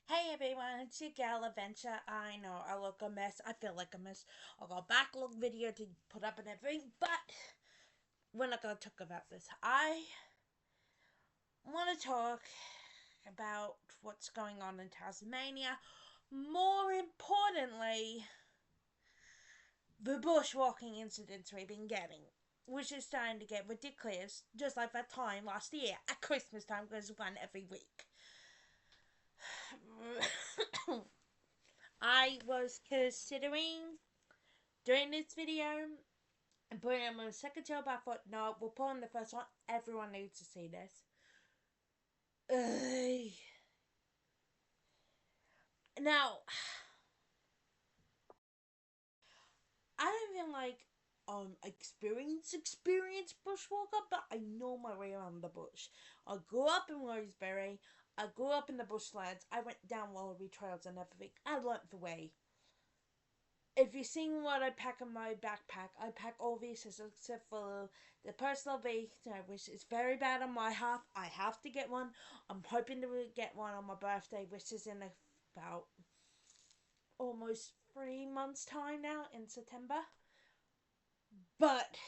Hey everyone, it's your gal Adventure. I know I look a mess. I feel like a mess. I got a backlog video to put up and everything, but we're not gonna talk about this. I want to talk about what's going on in Tasmania. More importantly, the bushwalking incidents we've been getting, which is starting to get ridiculous, just like that time last year at Christmas time, because one every week. I was considering doing this video and putting it on the second show, but I thought, no, we'll put on the first one. Everyone needs to see this. Ugh. Now, I don't feel like experienced bushwalker, but I know my way around the bush. I grew up in Roseberry. I grew up in the bushlands. I went down wallaby trails and everything. I learnt the way. If you've seen what I pack in my backpack, I pack all the essentials except for the personal vehicle, which is very bad on my half. I have to get one. I'm hoping to get one on my birthday, which is in about almost 3 months' time now, in September. But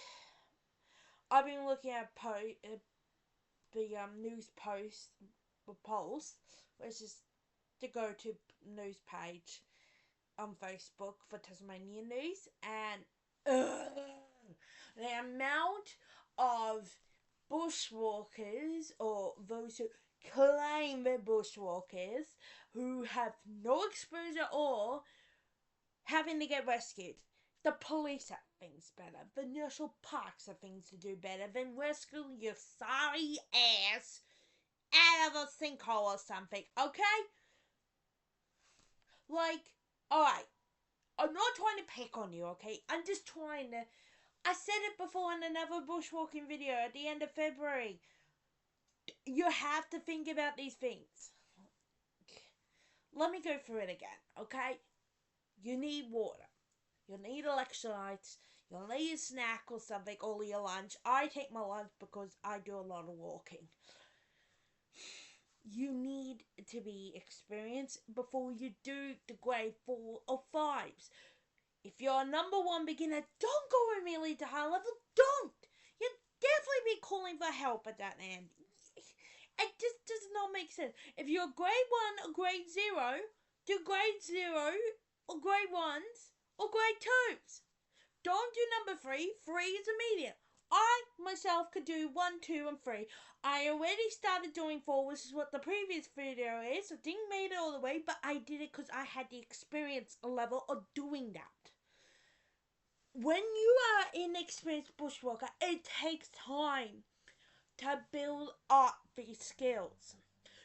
I've been looking at the news post Pulse, which is the go-to news page on Facebook for Tasmanian news, and the amount of bushwalkers, or those who claim they're bushwalkers, who have no experience at all, having to get rescued. The police have things better. The national parks have things to do better than rescuing your sorry ass out of a sinkhole or something, okay? Like, alright, I'm not trying to pick on you, okay? I'm just trying to. I said it before in another bushwalking video at the end of February. You have to think about these things. Let me go through it again, okay? You need water. You need electrolytes. You'll need a snack or something, or your lunch. I take my lunch because I do a lot of walking. You need to be experienced before you do the grade 4 or 5s. If you're a number 1 beginner, don't go immediately to high level. Don't! You'll definitely be calling for help at that end. It just does not make sense. If you're grade 1 or grade 0, do grade 0 or grade 1s or grade 2s. Don't do number 3. 3 is immediate. I myself could do 1, 2, and 3. I already started doing 4, which is what the previous video is. I didn't make it all the way, but I did it because I had the experience level of doing that. When you are an experienced bushwalker, it takes time to build up these skills.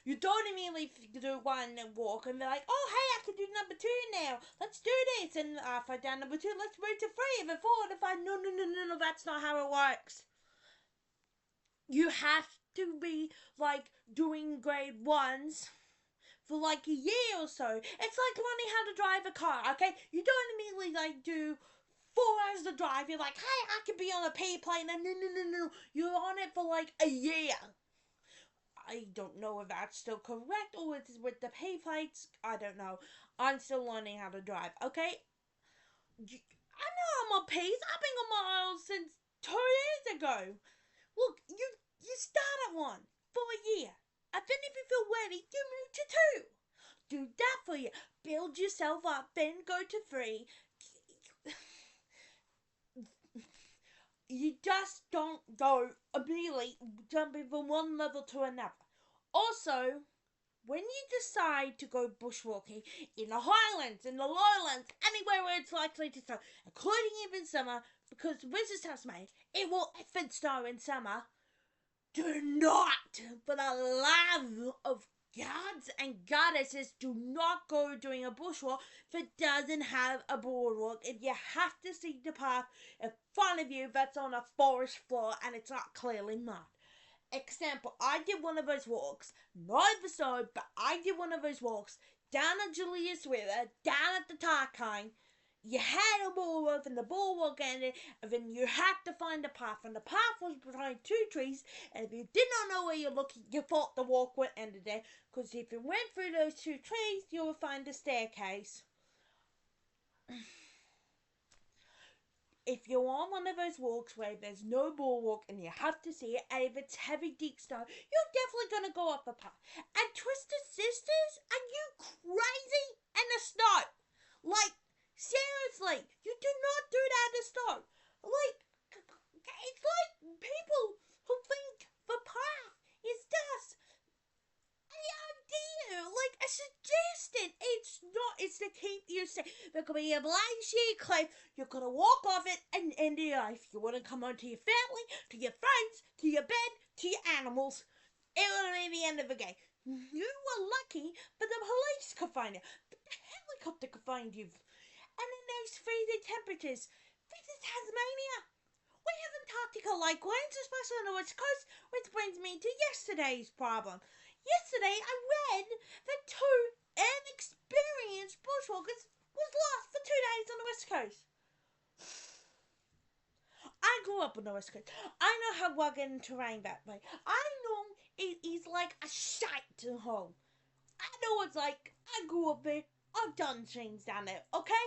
You don't immediately do one and walk and be like, oh, hey, I can do number 2 now. Let's do this. And if I done number 2, let's move to 3 and then 4 and 5. No, that's not how it works. You have to be like doing grade 1s for like a year or so. It's like learning how to drive a car, okay? You don't immediately like do 4 hours to drive. You're like, hey, I could be on a P plane. And no. You're on it for like a year. I don't know if that's still correct or with the pay plates. I don't know. I'm still learning how to drive, okay? I know I'm on P's. I've been on miles since 2 years ago. Look, you start at 1 for a year. And then if you feel ready, you move to 2. Do that for you. Build yourself up, then go to 3. You just don't go immediately jumping from one level to another. Also, when you decide to go bushwalking in the highlands, in the lowlands, anywhere where it's likely to snow, including even summer, because this is Tasmania, it will effing snow in summer. Do not, for the love of gods and goddesses, do not go doing a bushwalk if it doesn't have a boardwalk. If you have to see the path in front of you that's on a forest floor and it's not clearly marked. Example, I did one of those walks, not the snow, but I did one of those walks down at Julius River, down at the Tarkine, you had a boardwalk and the boardwalk ended, and then you had to find a path, and the path was behind two trees, and if you did not know where you're looking, you thought the walk would end there, because if you went through those two trees, you would find a staircase. If you're on one of those walks where there's no boardwalk and you have to see it, and if it's heavy deep snow, you're definitely going to go up a path. And Twisted Sisters, are you crazy? In the snow? Like, seriously, you do not do that in the snow. Like, it's like people who think the path is just the idea, like a suggestion. It's not, it's to keep you safe. There could be a blind sheet cliff, you're gonna walk off it and end your life. You wanna come home to your family, to your friends, to your bed, to your animals. It will be the end of the game. You were lucky, but the police could find you. But the helicopter could find you. And in those freezing temperatures, this is Tasmania. We have Antarctica-like winds, especially on the west coast, which brings me to yesterday's problem. Yesterday, I read that two inexperienced bushwalkers was lost for 2 days on the west coast. I grew up on the west coast. I know how rugged and terrain that way. I know it is like a shite hole. I know what it's like. I grew up there. I've done things down there, okay?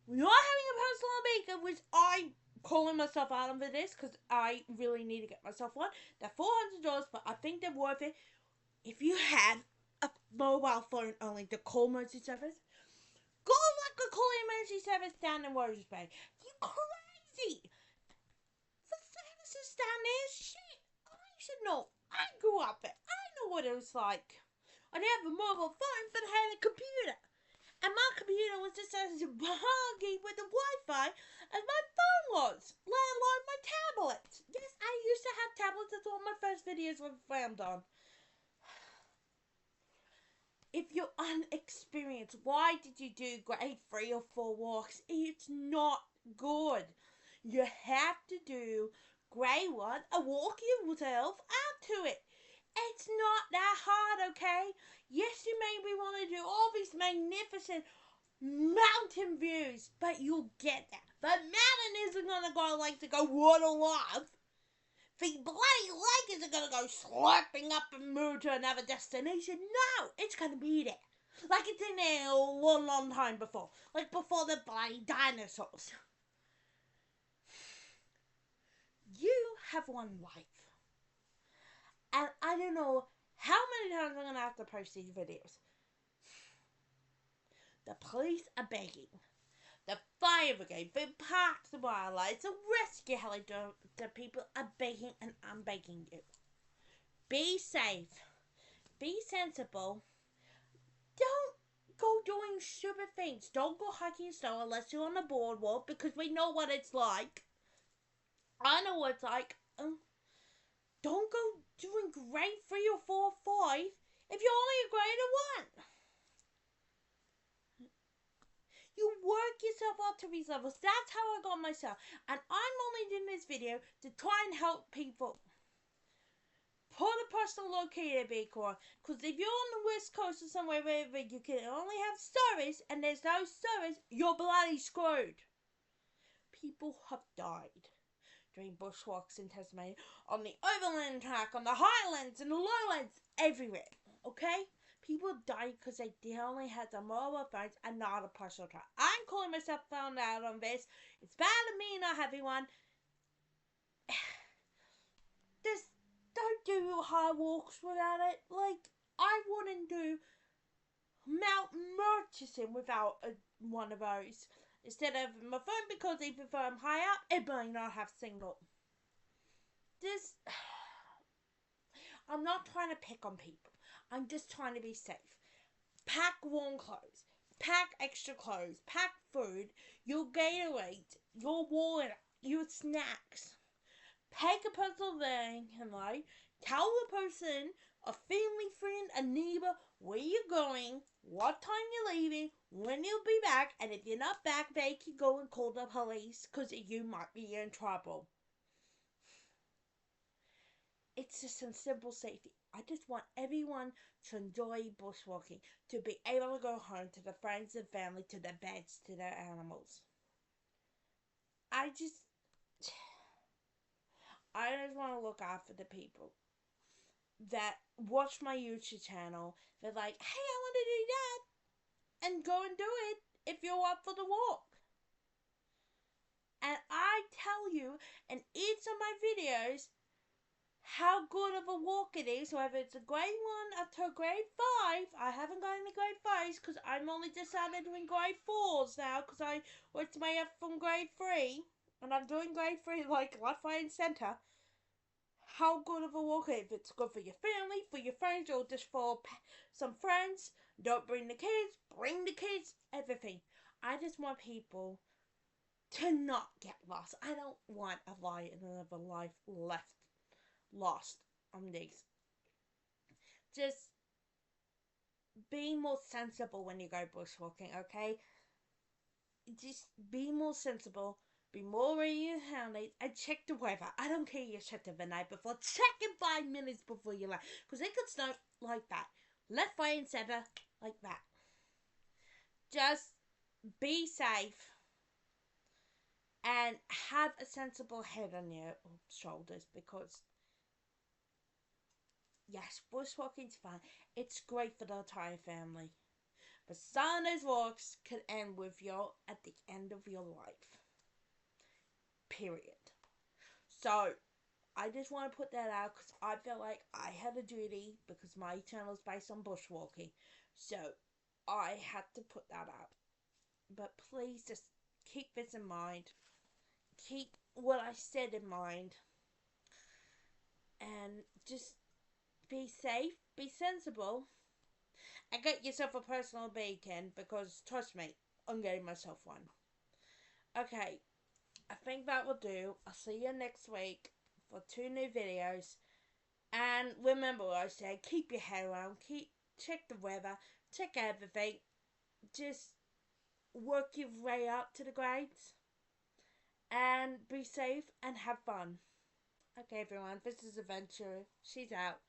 We are having a personal beacon, which I'm calling myself out for this because I really need to get myself one. They're $400, but I think they're worth it. If you have a mobile phone only to call emergency service, go like a call emergency service down in Rose Bay. You crazy? The services down there, shit. I should know. I grew up there. I know what it was like. I didn't have a mobile phone, but I had a computer. And my computer was just as buggy with the Wi-Fi as my phone was, let alone my tablet. Yes, I used to have tablets. That's what my first videos were filmed on. If you're unexperienced, why did you do grade 3 or 4 walks? It's not good. You have to do grade 1 and walk yourself out to it. It's not that hard, okay? Yes, you maybe want to do all these magnificent mountain views, but you'll get there. The mountain isn't going to go like to go waddle off. The bloody lake isn't going to go slurping up and move to another destination. No, it's going to be there. Like it's in there a long, long time before. Like before the bloody dinosaurs. You have one life. And I don't know how many times I'm going to have to post these videos. The police are begging. The fire brigade, the parks and wildlife, the rescue helicopter people are begging, and I'm begging you. Be safe. Be sensible. Don't go doing stupid things. Don't go hiking snow unless you're on the boardwalk, because we know what it's like. I know what it's like. Don't go doing grade 3 or 4 or 5 if you're only a grade of 1. You work yourself up to these levels. That's how I got myself. And I'm only doing this video to try and help people. Put a personal locator beacon. Because if you're on the west coast or somewhere where you can only have service and there's no service, you're bloody screwed. People have died during bushwalks in Tasmania, on the overland track, on the highlands and the lowlands, everywhere, okay? People died because they only had the mobile phones and not a personal track. I'm calling myself found out on this. It's bad of me not having one. Just don't do hard walks without it. Like, I wouldn't do Mount Murchison without one of those. Instead of my phone, because even if I'm high up, it might not have signal. I'm not trying to pick on people. I'm just trying to be safe. Pack warm clothes. Pack extra clothes. Pack food. Your Gatorade. Your water. Your snacks. Take a personal van and like tell the person, a family friend, a neighbor, where you're going, what time you're leaving, when you'll be back, and if you're not back, they can go and call the police because you might be in trouble. It's just some simple safety. I just want everyone to enjoy bushwalking, to be able to go home to their friends and family, to their beds, to their animals. I just, I just want to look after the people that watch my YouTube channel. They're like, hey, I want to do that, and go and do it if you're up for the walk. And I tell you in each of my videos how good of a walk it is, whether it's a grade 1 up to a grade 5. I haven't got any grade 5s because I'm only decided doing grade 4s now because I worked my way up from grade 3 and I'm doing grade 3 like left, right, and centre. How good of a walk it is. If it's good for your family, for your friends, or just for some friends. Don't bring the kids, everything. I just want people to not get lost. I don't want another life lost on these. Just be more sensible when you go bushwalking, okay? Just be more sensible. Be more ready and handy and check the weather. I don't care you check it the night before. Check it 5 minutes before you leave. Because it could snow like that. Left, right, and center like that. Just be safe and have a sensible head on your shoulders because yes, bushwalking's fun. It's great for the entire family. But some of those walks could end with you at the end of your life. Period. So, I just want to put that out because I felt like I had a duty because my channel is based on bushwalking. So, I had to put that out. But please just keep this in mind. Keep what I said in mind. And just be safe, be sensible, and get yourself a personal beacon because trust me, I'm getting myself one. Okay, I think that will do. I'll see you next week for 2 new videos. And remember what I said, keep your head around, check the weather, check everything. Just work your way up to the grades. And be safe and have fun. Okay everyone, this is Adventure. She's out.